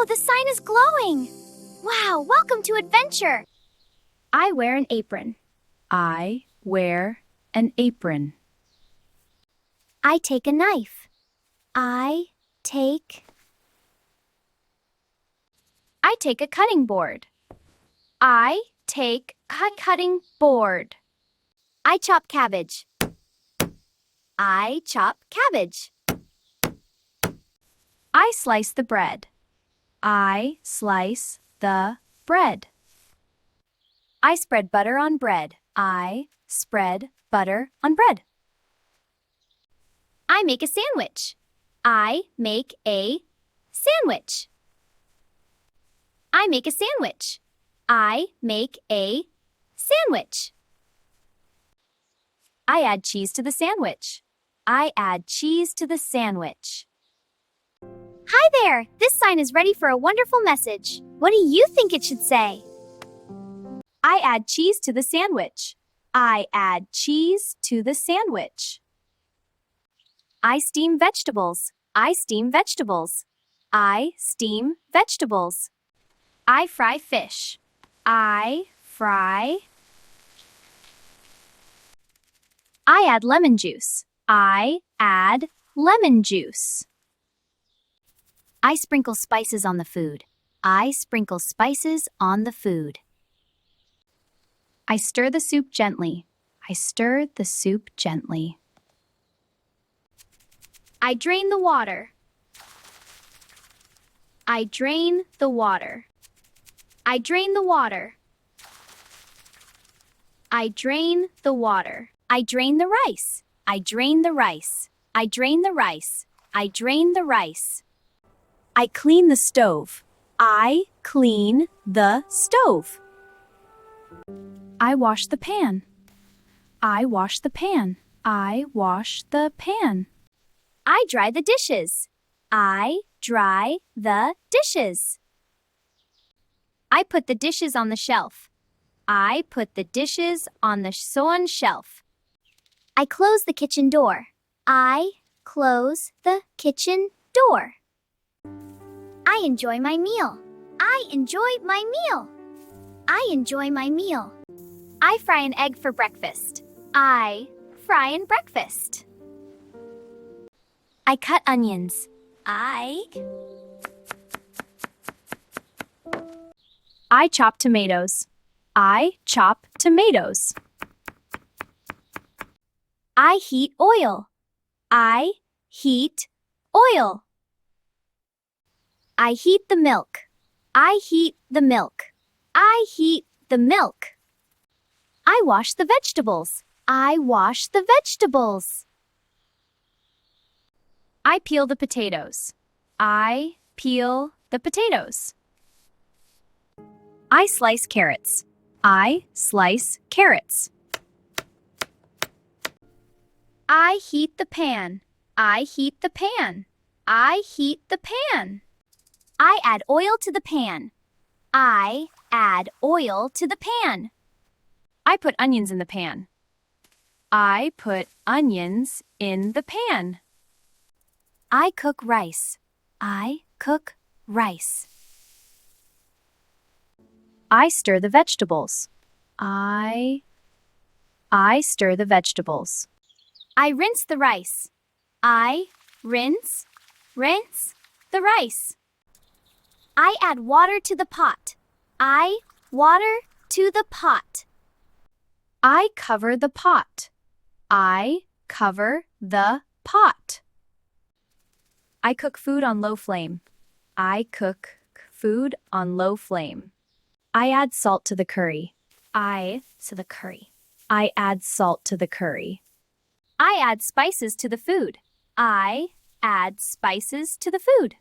Oh, the sign is glowing! Wow, welcome to adventure! I wear an apron. I wear an apron. I take a knife. I take a cutting board. I take a cutting board. I chop cabbage. I chop cabbage. I slice the bread. I slice the bread. I spread butter on bread. I spread butter on bread. I make a sandwich. I make a sandwich. I make a sandwich. I make a sandwich. I add cheese to the sandwich. I add cheese to the sandwich. Hi there! This sign is ready for a wonderful message. What do you think it should say? I add cheese to the sandwich. I add cheese to the sandwich. I steam vegetables. I steam vegetables. I steam vegetables. I fry fish. I add lemon juice. I add lemon juice. I sprinkle spices on the food. I sprinkle spices on the food. I stir the soup gently. I stir the soup gently. I drain the water. I drain the water. I drain the water. I drain the water. I drain the rice. I drain the rice. I drain the rice. I drain the rice. I clean the stove. I clean the stove. I wash the pan. I wash the pan. I wash the pan. I dry the dishes. I dry the dishes. I put the dishes on the shelf. I put the dishes on the shelf. I close the kitchen door. I close the kitchen door. I enjoy my meal. I enjoy my meal. I enjoy my meal. I fry an egg for breakfast. I fry an breakfast. I cut onions. I chop tomatoes. I chop tomatoes. I heat oil. I heat oil. I heat the milk. I heat the milk. I heat the milk. I wash the vegetables. I wash the vegetables. I peel the potatoes. I peel the potatoes. I slice carrots. I slice carrots. I heat the pan. I heat the pan. I heat the pan. I add oil to the pan. I add oil to the pan. I put onions in the pan. I put onions in the pan. I cook rice. I cook rice. I stir the vegetables. I stir the vegetables. I rinse the rice. I rinse the rice. I add water to the pot. I water to the pot. I cover the pot. I cover the pot. I cook food on low flame. I cook food on low flame. I add salt to the curry. I add salt to the curry. I add spices to the food. I add spices to the food.